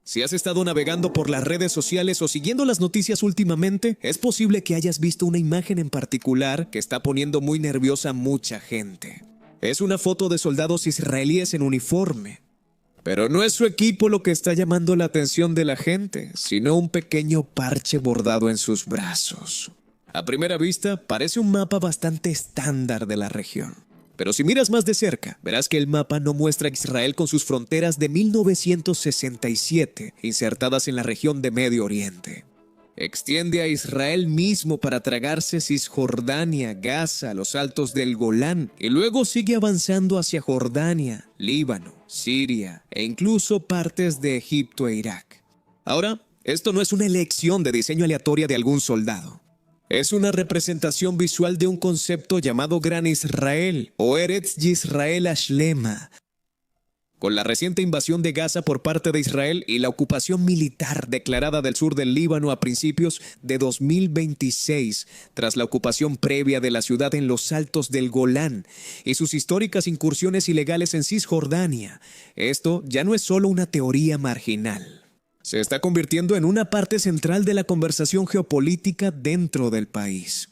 Si has estado navegando por las redes sociales o siguiendo las noticias últimamente, es posible que hayas visto una imagen en particular que está poniendo muy nerviosa a mucha gente. Es una foto de soldados israelíes en uniforme. Pero no es su equipo lo que está llamando la atención de la gente, sino un pequeño parche bordado en sus brazos. A primera vista, parece un mapa bastante estándar de la región. Pero si miras más de cerca, verás que el mapa no muestra a Israel con sus fronteras de 1967 insertadas en la región de Medio Oriente. Extiende a Israel mismo para tragarse Cisjordania, Gaza, los altos del Golán, y luego sigue avanzando hacia Jordania, Líbano, Siria e incluso partes de Egipto e Irak. Ahora, esto no es una elección de diseño aleatoria de algún soldado. Es una representación visual de un concepto llamado Gran Israel o Eretz Yisrael Ashlema. Con la reciente invasión de Gaza por parte de Israel y la ocupación militar declarada del sur del Líbano a principios de 2026, tras la ocupación previa de la ciudad en los altos del Golán y sus históricas incursiones ilegales en Cisjordania, esto ya no es solo una teoría marginal. Se está convirtiendo en una parte central de la conversación geopolítica dentro del país.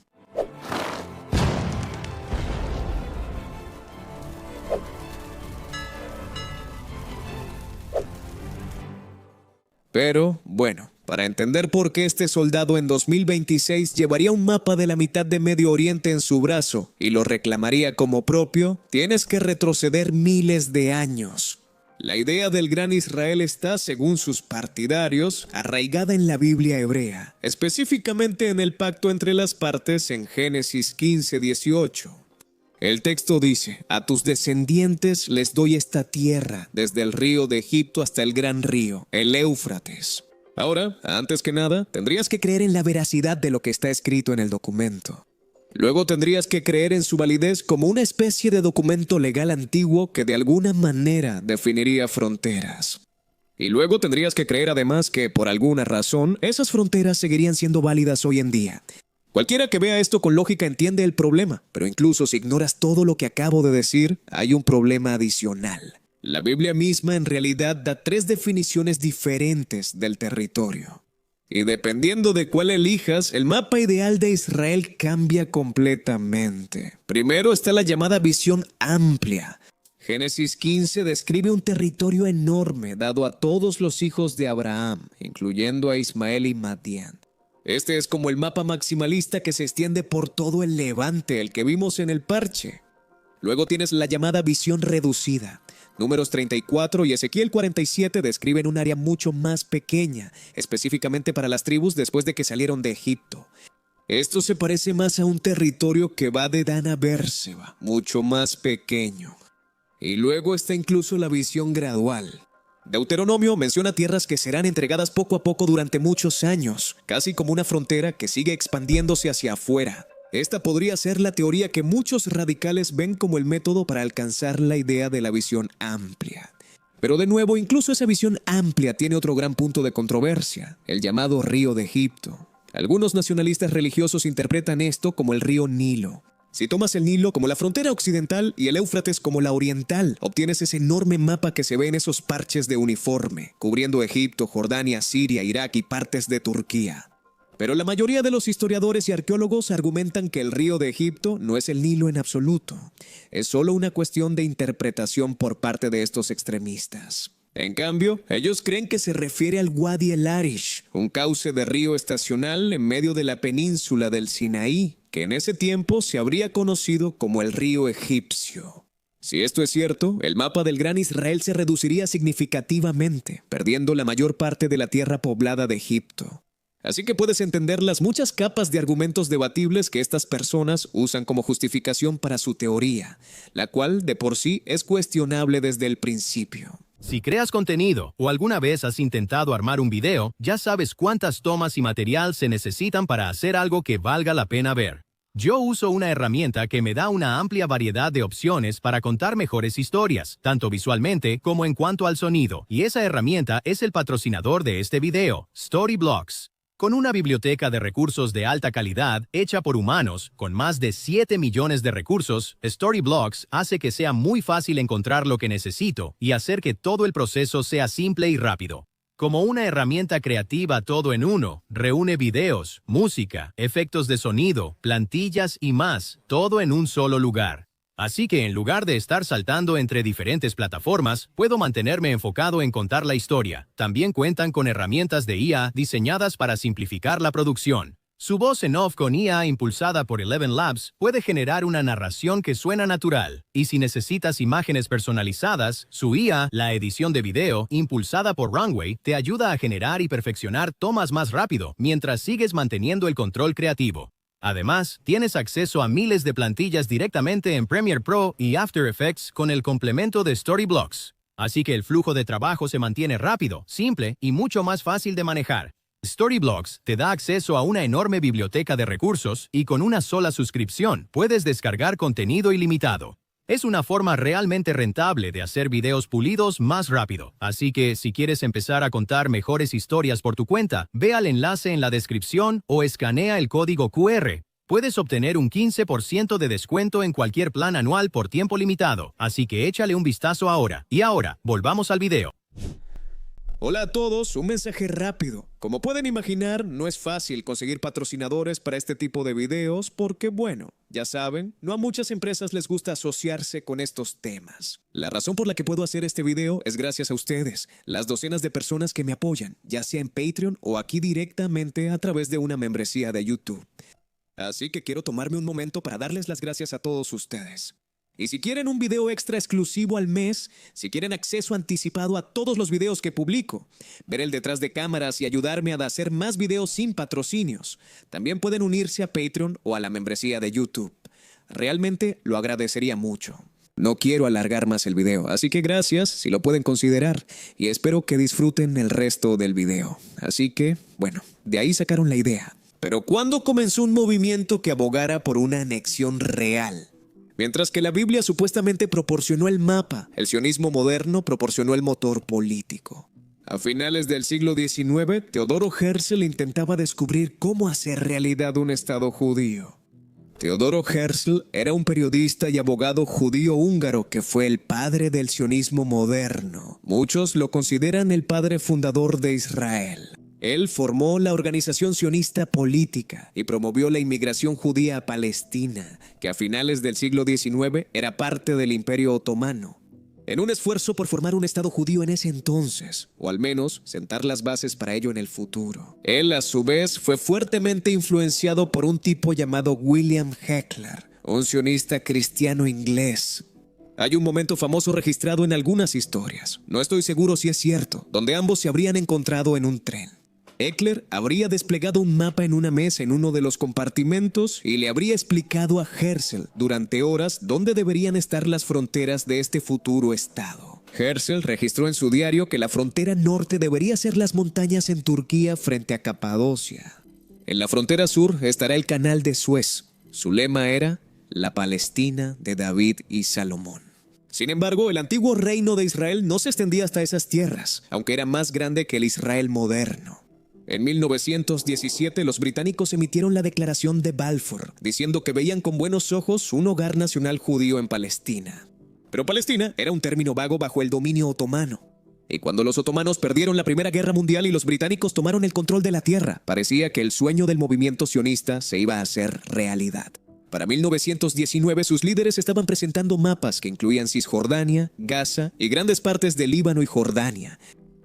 Pero, bueno, para entender por qué este soldado en 2026 llevaría un mapa de la mitad de Medio Oriente en su brazo y lo reclamaría como propio, tienes que retroceder miles de años. La idea del Gran Israel está, según sus partidarios, arraigada en la Biblia hebrea, específicamente en el pacto entre las partes en Génesis 15:18. El texto dice: a tus descendientes les doy esta tierra, desde el río de Egipto hasta el gran río, el Éufrates. Ahora, antes que nada, tendrías que creer en la veracidad de lo que está escrito en el documento. Luego tendrías que creer en su validez como una especie de documento legal antiguo que de alguna manera definiría fronteras. Y luego tendrías que creer además que, por alguna razón, esas fronteras seguirían siendo válidas hoy en día. Cualquiera que vea esto con lógica entiende el problema, pero incluso si ignoras todo lo que acabo de decir, hay un problema adicional. La Biblia misma en realidad da 3 definiciones diferentes del territorio. Y dependiendo de cuál elijas, el mapa ideal de Israel cambia completamente. Primero está la llamada visión amplia. Génesis 15 describe un territorio enorme dado a todos los hijos de Abraham, incluyendo a Ismael y Madián. Este es como el mapa maximalista que se extiende por todo el Levante, el que vimos en el parche. Luego tienes la llamada visión reducida. Números 34 y Ezequiel 47 describen un área mucho más pequeña, específicamente para las tribus después de que salieron de Egipto. Esto se parece más a un territorio que va de Dan a Bérseba, mucho más pequeño. Y luego está incluso la visión gradual. Deuteronomio menciona tierras que serán entregadas poco a poco durante muchos años, casi como una frontera que sigue expandiéndose hacia afuera. Esta podría ser la teoría que muchos radicales ven como el método para alcanzar la idea de la visión amplia. Pero de nuevo, incluso esa visión amplia tiene otro gran punto de controversia, el llamado Río de Egipto. Algunos nacionalistas religiosos interpretan esto como el río Nilo. Si tomas el Nilo como la frontera occidental y el Éufrates como la oriental, obtienes ese enorme mapa que se ve en esos parches de uniforme, cubriendo Egipto, Jordania, Siria, Irak y partes de Turquía. Pero la mayoría de los historiadores y arqueólogos argumentan que el río de Egipto no es el Nilo en absoluto. Es solo una cuestión de interpretación por parte de estos extremistas. En cambio, ellos creen que se refiere al Wadi el Arish, un cauce de río estacional en medio de la península del Sinaí, que en ese tiempo se habría conocido como el río egipcio. Si esto es cierto, el mapa del Gran Israel se reduciría significativamente, perdiendo la mayor parte de la tierra poblada de Egipto. Así que puedes entender las muchas capas de argumentos debatibles que estas personas usan como justificación para su teoría, la cual de por sí es cuestionable desde el principio. Si creas contenido o alguna vez has intentado armar un video, ya sabes cuántas tomas y material se necesitan para hacer algo que valga la pena ver. Yo uso una herramienta que me da una amplia variedad de opciones para contar mejores historias, tanto visualmente como en cuanto al sonido, y esa herramienta es el patrocinador de este video, Storyblocks. Con una biblioteca de recursos de alta calidad, hecha por humanos, con más de 7 millones de recursos, Storyblocks hace que sea muy fácil encontrar lo que necesito y hacer que todo el proceso sea simple y rápido. Como una herramienta creativa todo en uno, reúne videos, música, efectos de sonido, plantillas y más, todo en un solo lugar. Así que en lugar de estar saltando entre diferentes plataformas, puedo mantenerme enfocado en contar la historia. También cuentan con herramientas de IA diseñadas para simplificar la producción. Su voz en off con IA impulsada por Eleven Labs puede generar una narración que suena natural. Y si necesitas imágenes personalizadas, su IA, la edición de video, impulsada por Runway, te ayuda a generar y perfeccionar tomas más rápido, mientras sigues manteniendo el control creativo. Además, tienes acceso a miles de plantillas directamente en Premiere Pro y After Effects con el complemento de Storyblocks. Así que el flujo de trabajo se mantiene rápido, simple y mucho más fácil de manejar. Storyblocks te da acceso a una enorme biblioteca de recursos y con una sola suscripción puedes descargar contenido ilimitado. Es una forma realmente rentable de hacer videos pulidos más rápido. Así que si quieres empezar a contar mejores historias por tu cuenta, ve al enlace en la descripción o escanea el código QR. Puedes obtener un 15% de descuento en cualquier plan anual por tiempo limitado. Así que échale un vistazo ahora. Y ahora, volvamos al video. Hola a todos, un mensaje rápido. Como pueden imaginar, no es fácil conseguir patrocinadores para este tipo de videos porque, bueno, ya saben, no a muchas empresas les gusta asociarse con estos temas. La razón por la que puedo hacer este video es gracias a ustedes, las docenas de personas que me apoyan, ya sea en Patreon o aquí directamente a través de una membresía de YouTube. Así que quiero tomarme un momento para darles las gracias a todos ustedes. Y si quieren un video extra exclusivo al mes, si quieren acceso anticipado a todos los videos que publico, ver el detrás de cámaras y ayudarme a hacer más videos sin patrocinios, también pueden unirse a Patreon o a la membresía de YouTube. Realmente lo agradecería mucho. No quiero alargar más el video, así que gracias si lo pueden considerar y espero que disfruten el resto del video. Así que, bueno, de ahí sacaron la idea. Pero ¿cuándo comenzó un movimiento que abogara por una anexión real? Mientras que la Biblia supuestamente proporcionó el mapa, el sionismo moderno proporcionó el motor político. A finales del siglo XIX, Teodoro Herzl intentaba descubrir cómo hacer realidad un Estado judío. Teodoro Herzl era un periodista y abogado judío húngaro que fue el padre del sionismo moderno. Muchos lo consideran el padre fundador de Israel. Él formó la organización sionista política y promovió la inmigración judía a Palestina, que a finales del siglo XIX era parte del Imperio Otomano. En un esfuerzo por formar un Estado judío en ese entonces, o al menos sentar las bases para ello en el futuro. Él, a su vez, fue fuertemente influenciado por un tipo llamado William Heckler, un sionista cristiano inglés. Hay un momento famoso registrado en algunas historias, no estoy seguro si es cierto, donde ambos se habrían encontrado en un tren. Heckler habría desplegado un mapa en una mesa en uno de los compartimentos y le habría explicado a Herzl durante horas dónde deberían estar las fronteras de este futuro estado. Herzl registró en su diario que la frontera norte debería ser las montañas en Turquía frente a Capadocia. En la frontera sur estará el canal de Suez. Su lema era la Palestina de David y Salomón. Sin embargo, el antiguo reino de Israel no se extendía hasta esas tierras, aunque era más grande que el Israel moderno. En 1917, los británicos emitieron la Declaración de Balfour, diciendo que veían con buenos ojos un hogar nacional judío en Palestina. Pero Palestina era un término vago bajo el dominio otomano. Y cuando los otomanos perdieron la Primera Guerra Mundial y los británicos tomaron el control de la tierra, parecía que el sueño del movimiento sionista se iba a hacer realidad. Para 1919, sus líderes estaban presentando mapas que incluían Cisjordania, Gaza y grandes partes de Líbano y Jordania.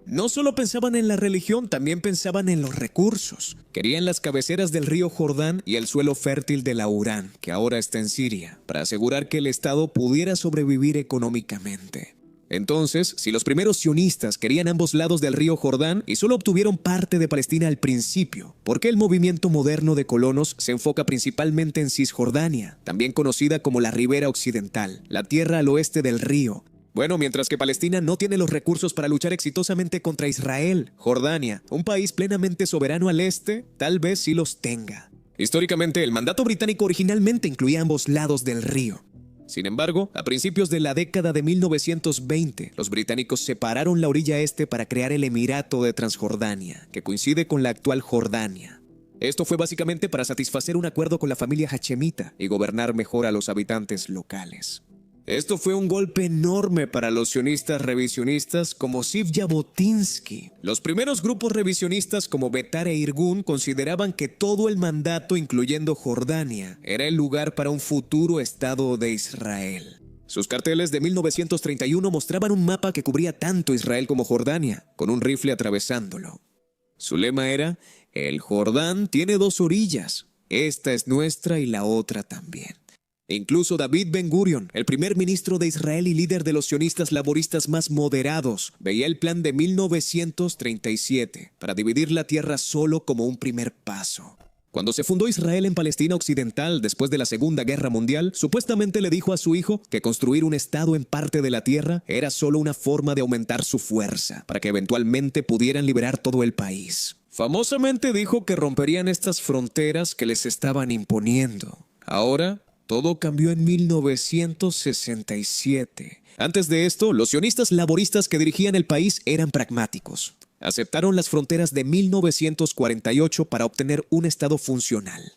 No solo pensaban en la religión, también pensaban en los recursos. Querían las cabeceras del río Jordán y el suelo fértil de la Urán, que ahora está en Siria, para asegurar que el Estado pudiera sobrevivir económicamente. Entonces, si los primeros sionistas querían ambos lados del río Jordán y solo obtuvieron parte de Palestina al principio, ¿por qué el movimiento moderno de colonos se enfoca principalmente en Cisjordania, también conocida como la Ribera Occidental, la tierra al oeste del río? Bueno, mientras que Palestina no tiene los recursos para luchar exitosamente contra Israel, Jordania, un país plenamente soberano al este, tal vez sí los tenga. Históricamente, el mandato británico originalmente incluía ambos lados del río. Sin embargo, a principios de la década de 1920, los británicos separaron la orilla este para crear el Emirato de Transjordania, que coincide con la actual Jordania. Esto fue básicamente para satisfacer un acuerdo con la familia hachemita y gobernar mejor a los habitantes locales. Esto fue un golpe enorme para los sionistas revisionistas como Ziv Jabotinsky. Los primeros grupos revisionistas como Betar e Irgun consideraban que todo el mandato, incluyendo Jordania, era el lugar para un futuro Estado de Israel. Sus carteles de 1931 mostraban un mapa que cubría tanto Israel como Jordania, con un rifle atravesándolo. Su lema era: el Jordán tiene dos orillas, esta es nuestra y la otra también. Incluso David Ben-Gurion, el primer ministro de Israel y líder de los sionistas laboristas más moderados, veía el plan de 1937 para dividir la tierra solo como un primer paso. Cuando se fundó Israel en Palestina Occidental después de la Segunda Guerra Mundial, supuestamente le dijo a su hijo que construir un estado en parte de la tierra era solo una forma de aumentar su fuerza, para que eventualmente pudieran liberar todo el país. Famosamente dijo que romperían estas fronteras que les estaban imponiendo. Ahora, todo cambió en 1967. Antes de esto, los sionistas laboristas que dirigían el país eran pragmáticos. Aceptaron las fronteras de 1948 para obtener un estado funcional.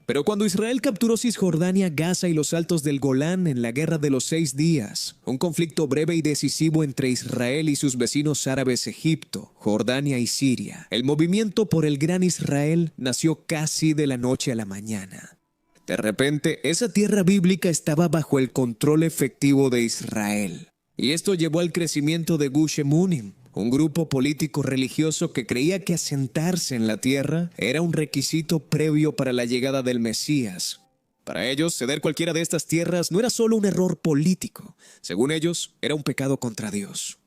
Pero cuando Israel capturó Cisjordania, Gaza y los Altos del Golán en la Guerra de los 6 días, un conflicto breve y decisivo entre Israel y sus vecinos árabes Egipto, Jordania y Siria, el movimiento por el Gran Israel nació casi de la noche a la mañana. De repente, esa tierra bíblica estaba bajo el control efectivo de Israel. Y esto llevó al crecimiento de Gush Emunim, un grupo político religioso que creía que asentarse en la tierra era un requisito previo para la llegada del Mesías. Para ellos, ceder cualquiera de estas tierras no era solo un error político. Según ellos, era un pecado contra Dios.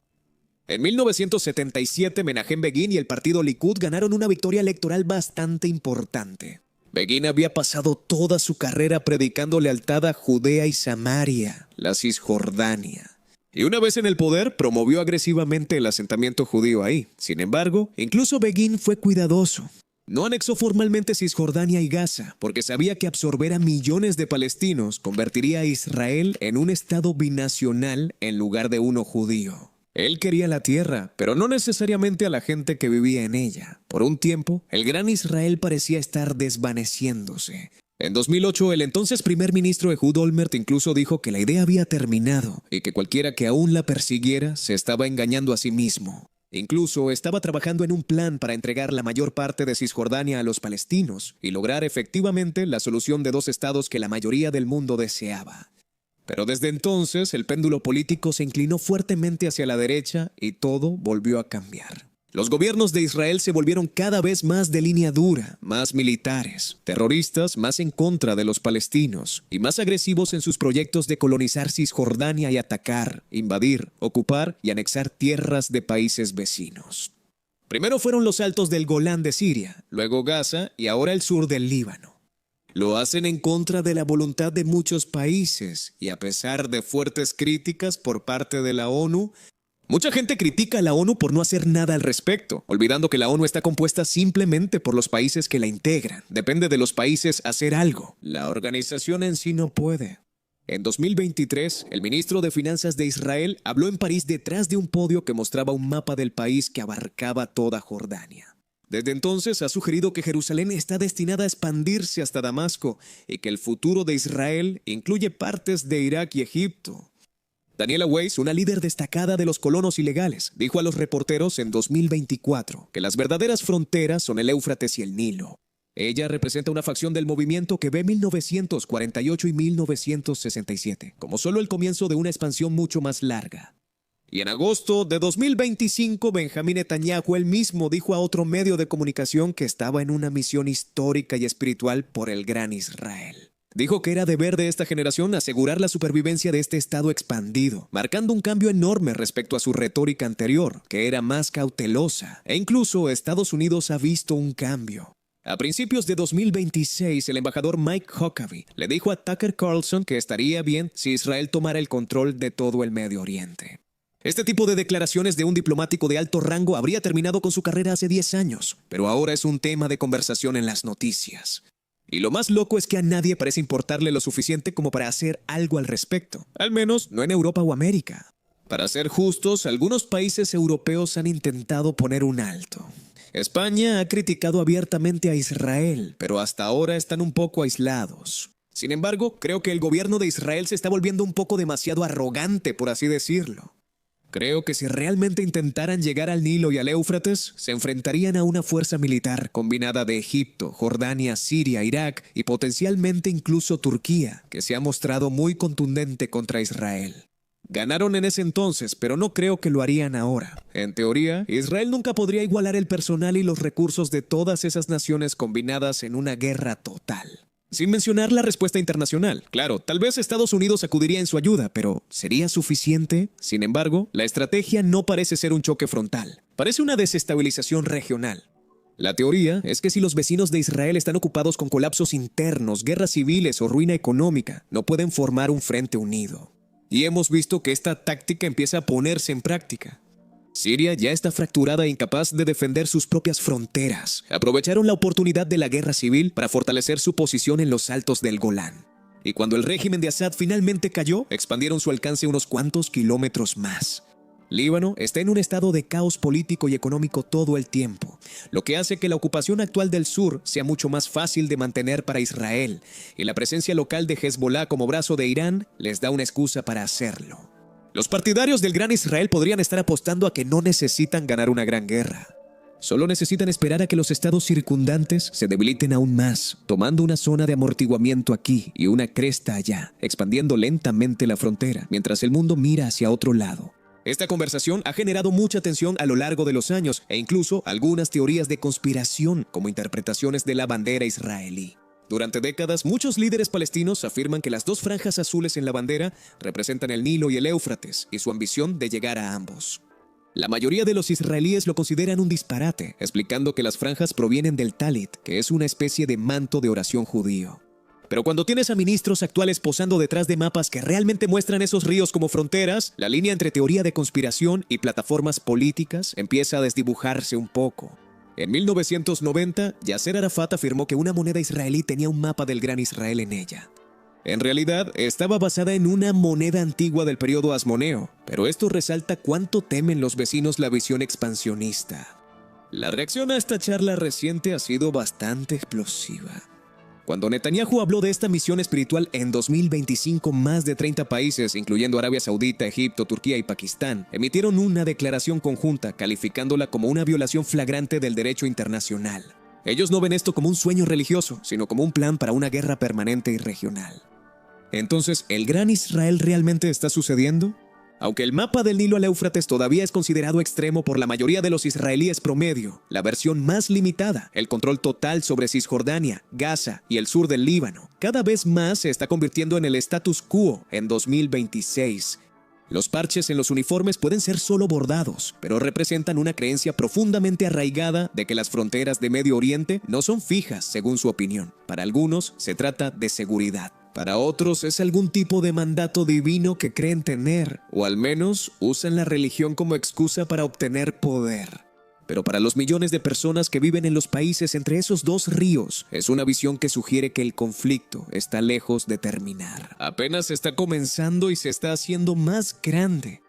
En 1977, Menahem Begin y el partido Likud ganaron una victoria electoral bastante importante. Begin había pasado toda su carrera predicando lealtad a Judea y Samaria, la Cisjordania. Y una vez en el poder, promovió agresivamente el asentamiento judío ahí. Sin embargo, incluso Begin fue cuidadoso. No anexó formalmente Cisjordania y Gaza, porque sabía que absorber a millones de palestinos convertiría a Israel en un estado binacional en lugar de uno judío. Él quería la tierra, pero no necesariamente a la gente que vivía en ella. Por un tiempo, el Gran Israel parecía estar desvaneciéndose. En 2008, el entonces primer ministro Ehud Olmert incluso dijo que la idea había terminado y que cualquiera que aún la persiguiera se estaba engañando a sí mismo. Incluso estaba trabajando en un plan para entregar la mayor parte de Cisjordania a los palestinos y lograr efectivamente la solución de 2 estados que la mayoría del mundo deseaba. Pero desde entonces, el péndulo político se inclinó fuertemente hacia la derecha y todo volvió a cambiar. Los gobiernos de Israel se volvieron cada vez más de línea dura, más militares, terroristas, más en contra de los palestinos y más agresivos en sus proyectos de colonizar Cisjordania y atacar, invadir, ocupar y anexar tierras de países vecinos. Primero fueron los Altos del Golán de Siria, luego Gaza y ahora el sur del Líbano. Lo hacen en contra de la voluntad de muchos países y a pesar de fuertes críticas por parte de la ONU. Mucha gente critica a la ONU por no hacer nada al respecto, olvidando que la ONU está compuesta simplemente por los países que la integran. Depende de los países hacer algo. La organización en sí no puede. En 2023, el ministro de Finanzas de Israel habló en París detrás de un podio que mostraba un mapa del país que abarcaba toda Jordania. Desde entonces ha sugerido que Jerusalén está destinada a expandirse hasta Damasco y que el futuro de Israel incluye partes de Irak y Egipto. Daniela Weiss, una líder destacada de los colonos ilegales, dijo a los reporteros en 2024 que las verdaderas fronteras son el Éufrates y el Nilo. Ella representa una facción del movimiento que ve 1948 y 1967 como solo el comienzo de una expansión mucho más larga. Y en agosto de 2025, Benjamín Netanyahu él mismo dijo a otro medio de comunicación que estaba en una misión histórica y espiritual por el Gran Israel. Dijo que era deber de esta generación asegurar la supervivencia de este estado expandido, marcando un cambio enorme respecto a su retórica anterior, que era más cautelosa, e incluso Estados Unidos ha visto un cambio. A principios de 2026, el embajador Mike Huckabee le dijo a Tucker Carlson que estaría bien si Israel tomara el control de todo el Medio Oriente. Este tipo de declaraciones de un diplomático de alto rango habría terminado con su carrera hace 10 años, pero ahora es un tema de conversación en las noticias. Y lo más loco es que a nadie parece importarle lo suficiente como para hacer algo al respecto, al menos no en Europa o América. Para ser justos, algunos países europeos han intentado poner un alto. España ha criticado abiertamente a Israel, pero hasta ahora están un poco aislados. Sin embargo, creo que el gobierno de Israel se está volviendo un poco demasiado arrogante, por así decirlo. Creo que si realmente intentaran llegar al Nilo y al Éufrates, se enfrentarían a una fuerza militar combinada de Egipto, Jordania, Siria, Irak y potencialmente incluso Turquía, que se ha mostrado muy contundente contra Israel. Ganaron en ese entonces, pero no creo que lo harían ahora. En teoría, Israel nunca podría igualar el personal y los recursos de todas esas naciones combinadas en una guerra total. Sin mencionar la respuesta internacional. Claro, tal vez Estados Unidos acudiría en su ayuda, pero ¿sería suficiente? Sin embargo, la estrategia no parece ser un choque frontal. Parece una desestabilización regional. La teoría es que si los vecinos de Israel están ocupados con colapsos internos, guerras civiles o ruina económica, no pueden formar un frente unido. Y hemos visto que esta táctica empieza a ponerse en práctica. Siria ya está fracturada e incapaz de defender sus propias fronteras. Aprovecharon la oportunidad de la guerra civil para fortalecer su posición en los altos del Golán. Y cuando el régimen de Assad finalmente cayó, expandieron su alcance unos cuantos kilómetros más. Líbano está en un estado de caos político y económico todo el tiempo, lo que hace que la ocupación actual del sur sea mucho más fácil de mantener para Israel, y la presencia local de Hezbollah como brazo de Irán les da una excusa para hacerlo. Los partidarios del Gran Israel podrían estar apostando a que no necesitan ganar una gran guerra. Solo necesitan esperar a que los estados circundantes se debiliten aún más, tomando una zona de amortiguamiento aquí y una cresta allá, expandiendo lentamente la frontera, mientras el mundo mira hacia otro lado. Esta conversación ha generado mucha tensión a lo largo de los años e incluso algunas teorías de conspiración como interpretaciones de la bandera israelí. Durante décadas, muchos líderes palestinos afirman que las dos franjas azules en la bandera representan el Nilo y el Éufrates y su ambición de llegar a ambos. La mayoría de los israelíes lo consideran un disparate, explicando que las franjas provienen del Talit, que es una especie de manto de oración judío. Pero cuando tienes a ministros actuales posando detrás de mapas que realmente muestran esos ríos como fronteras, la línea entre teoría de conspiración y plataformas políticas empieza a desdibujarse un poco. En 1990, Yasser Arafat afirmó que una moneda israelí tenía un mapa del Gran Israel en ella. En realidad, estaba basada en una moneda antigua del periodo hasmoneo, pero esto resalta cuánto temen los vecinos la visión expansionista. La reacción a esta charla reciente ha sido bastante explosiva. Cuando Netanyahu habló de esta misión espiritual en 2025, más de 30 países, incluyendo Arabia Saudita, Egipto, Turquía y Pakistán, emitieron una declaración conjunta calificándola como una violación flagrante del derecho internacional. Ellos no ven esto como un sueño religioso, sino como un plan para una guerra permanente y regional. Entonces, ¿el Gran Israel realmente está sucediendo? Aunque el mapa del Nilo al Éufrates todavía es considerado extremo por la mayoría de los israelíes promedio, la versión más limitada, el control total sobre Cisjordania, Gaza y el sur del Líbano, cada vez más se está convirtiendo en el status quo en 2026. Los parches en los uniformes pueden ser solo bordados, pero representan una creencia profundamente arraigada de que las fronteras de Medio Oriente no son fijas, según su opinión. Para algunos, se trata de seguridad. Para otros es algún tipo de mandato divino que creen tener, o al menos usan la religión como excusa para obtener poder. Pero para los millones de personas que viven en los países entre esos dos ríos, es una visión que sugiere que el conflicto está lejos de terminar. Apenas está comenzando y se está haciendo más grande.